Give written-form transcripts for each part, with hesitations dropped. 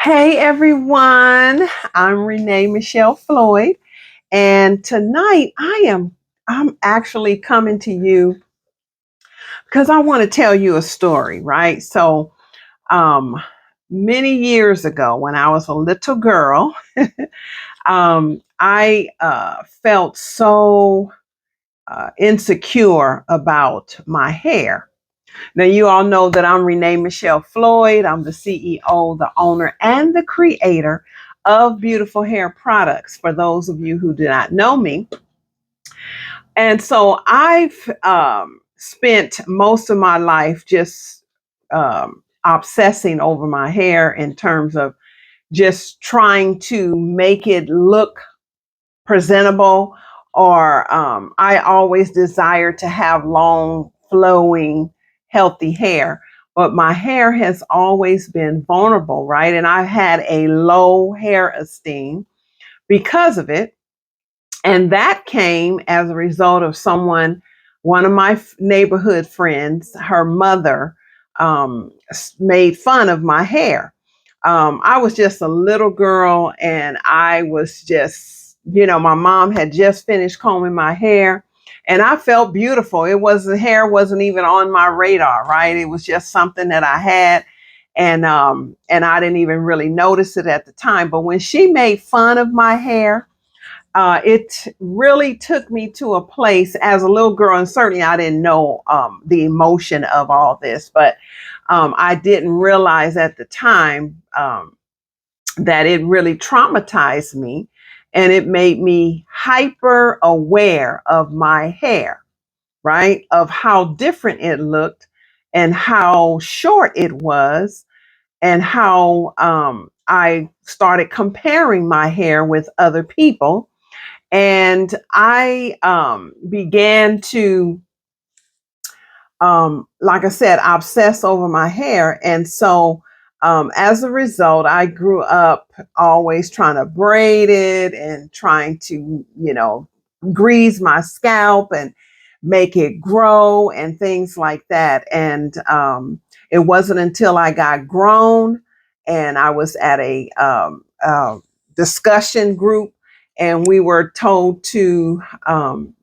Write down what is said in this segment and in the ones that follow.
Hey everyone, I'm Renee Michelle Floyd, and tonight I'm actually coming to you because I want to tell you a story, right? Um, many years ago, when I was a little girl, I felt so insecure about my hair. Now, you all know that I'm Renee Michelle Floyd. I'm the CEO, the owner, and the creator of Beautiful Hair Products, for those of you who do not know me. And so I've spent most of my life just obsessing over my hair in terms of just trying to make it look presentable, or I always desire to have long, flowing, healthy hair. But my hair has always been vulnerable, right? And I've had a low hair esteem because of it. And that came as a result of one of my neighborhood friends, her mother made fun of my hair. I was just a little girl, and I was just, my mom had just finished combing my hair, and I felt beautiful. The hair wasn't even on my radar, right? It was just something that I had, and I didn't even really notice it at the time. But when she made fun of my hair, it really took me to a place as a little girl, and certainly I didn't know the emotion of all this, but I didn't realize at the time that it really traumatized me, and it made me hyper aware of my hair, right? Of how different it looked, and how short it was, and how I started comparing my hair with other people, and I began to, like I said, obsess over my hair. And so, as a result, I grew up always trying to braid it and trying to, grease my scalp and make it grow and things like that. And it wasn't until I got grown and I was at a discussion group, and we were told to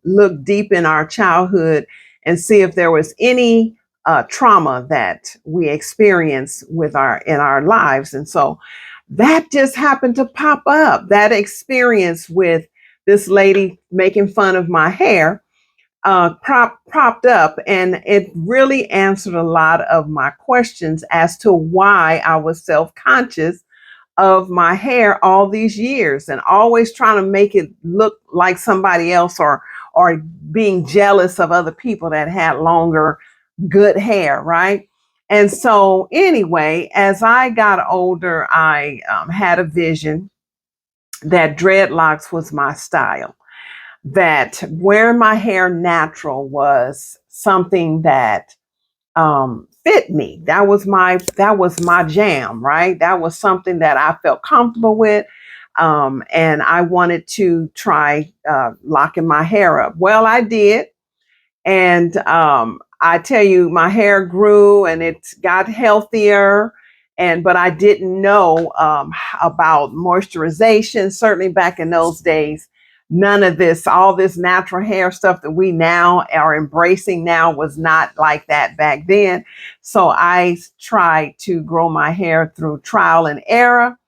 look deep in our childhood and see if there was any trauma that we experienced in our lives. And so that just happened to pop up. That experience with this lady making fun of my hair propped up, and it really answered a lot of my questions as to why I was self-conscious of my hair all these years, and always trying to make it look like somebody else, or being jealous of other people that had longer good hair, right? And so anyway, as I got older, I had a vision that dreadlocks was my style, that wearing my hair natural was something that fit me. That was my jam, right? That was something that I felt comfortable with. And I wanted to try locking my hair up. Well, I did. And I tell you, my hair grew and it got healthier. But I didn't know about moisturization. Certainly back in those days, none of this, all this natural hair stuff that we now are embracing now, was not like that back then. So I tried to grow my hair through trial and error,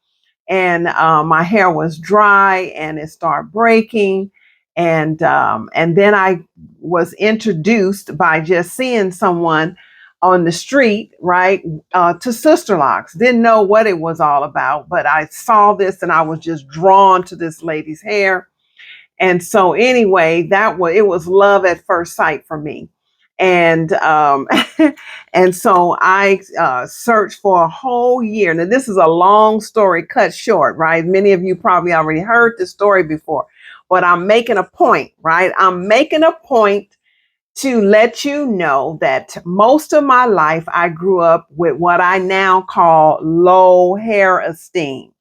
and my hair was dry and it started breaking. And then I was introduced by just seeing someone on the street, right, to Sisterlocks. Didn't know what it was all about, but I saw this and I was just drawn to this lady's hair. And so anyway, it was love at first sight for me. And and so I searched for a whole year. Now this is a long story cut short, right? Many of you probably already heard this story before, but I'm making a point, right? I'm making a point to let you know that most of my life I grew up with what I now call low hair esteem.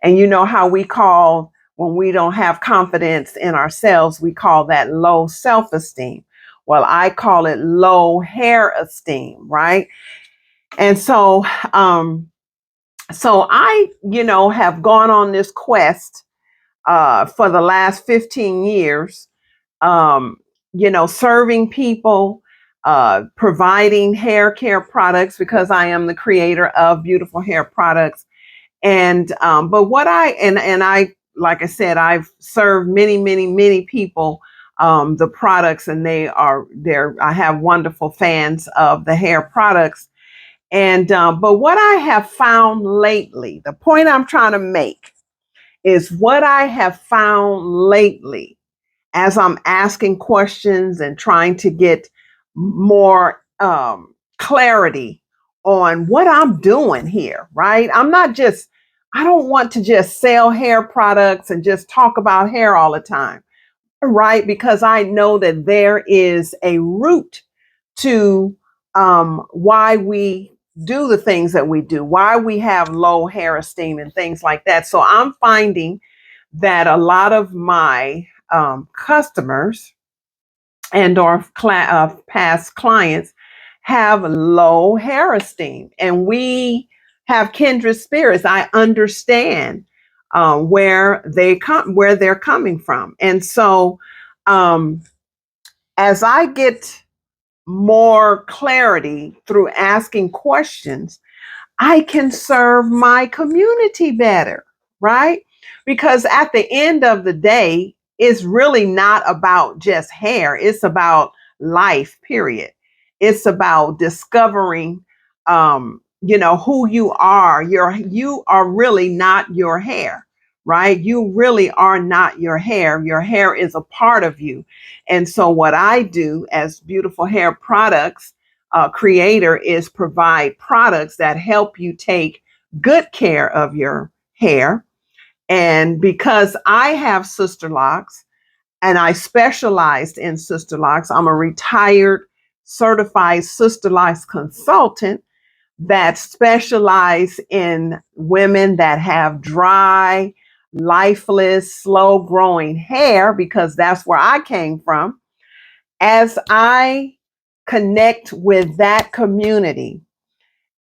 And you know how we call, when we don't have confidence in ourselves, we call that low self-esteem. Well, I call it low hair esteem, right? And so So I, have gone on this quest for the last 15 years, um, serving people, providing hair care products because I am the creator of beautiful hair products. And but what I like I said, I've served many, many, many people the products, and I have wonderful fans of the hair products. And but what I have found lately, the point I'm trying to make is what I have found lately as I'm asking questions and trying to get more clarity on what I'm doing here, right? I don't want to just sell hair products and just talk about hair all the time, right? Because I know that there is a root to why we do the things that we do, why we have low hair esteem and things like that. So I'm finding that a lot of my customers and or past clients have low hair esteem, and we have kindred spirits. I understand where they're coming from, and so um, as I get more clarity through asking questions, I can serve my community better, right? Because at the end of the day, it's really not about just hair, it's about life, period. It's about discovering who you are. You are really not your hair, right? You really are not your hair. Your hair is a part of you. And so what I do as beautiful hair products creator is provide products that help you take good care of your hair. And because I have Sisterlocks and I specialized in Sisterlocks, I'm a retired certified Sisterlocks consultant that specialize in women that have dry, lifeless, slow growing hair, because that's where I came from. As I connect with that community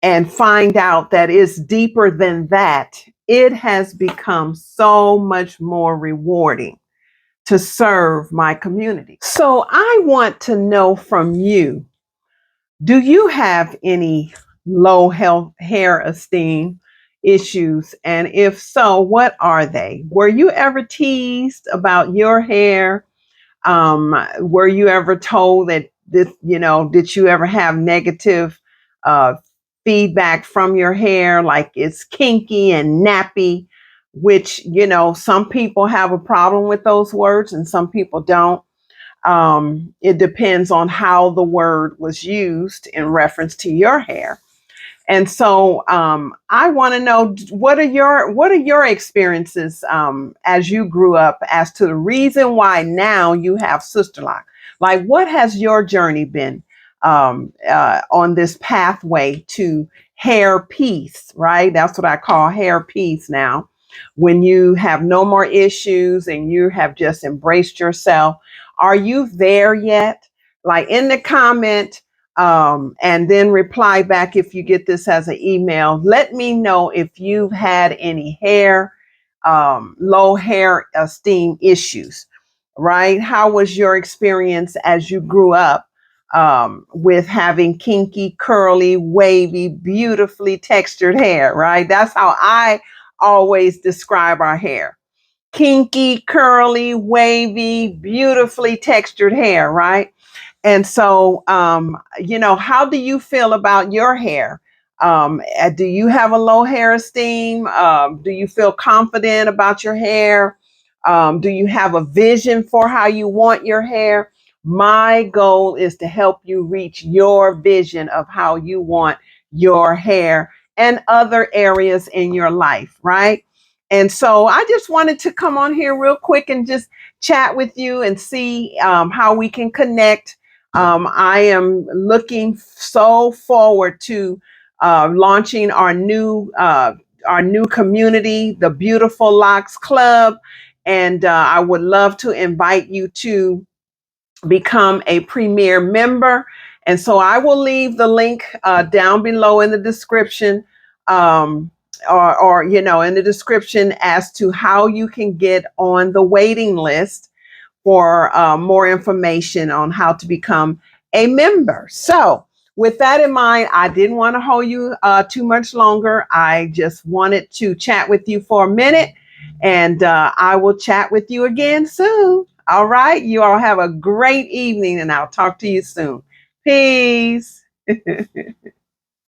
and find out that it's deeper than that, it has become so much more rewarding to serve my community. So I want to know from you, do you have any low health hair esteem issues? And if so, what are they? Were you ever teased about your hair? Were you ever told that did you ever have negative uh, feedback from your hair, like it's kinky and nappy, which, some people have a problem with those words and some people don't. It depends on how the word was used in reference to your hair. And so I want to know, what are your experiences as you grew up as to the reason why now you have Sisterlock? Like, what has your journey been on this pathway to hair peace? Right, that's what I call hair peace now. When you have no more issues and you have just embraced yourself, are you there yet? Like, in the comment, and then reply back if you get this as an email. Let me know if you've had any low hair esteem issues, right? How was your experience as you grew up with having kinky, curly, wavy, beautifully textured hair, right? That's how I always describe our hair: kinky, curly, wavy, beautifully textured hair, right? And so, how do you feel about your hair? Do you have a low hair esteem? Do you feel confident about your hair? Do you have a vision for how you want your hair? My goal is to help you reach your vision of how you want your hair and other areas in your life, right? And so I just wanted to come on here real quick and just chat with you and see how we can connect. I am looking so forward to launching our new community, the Beautiful Locks Club, and I would love to invite you to become a premier member. And so I will leave the link down below in the description. Um, or you know, in the description as to how you can get on the waiting list for more information on how to become a member. So, with that in mind, I didn't want to hold you too much longer. I just wanted to chat with you for a minute, and I will chat with you again soon. All right. You all have a great evening, and I'll talk to you soon. Peace.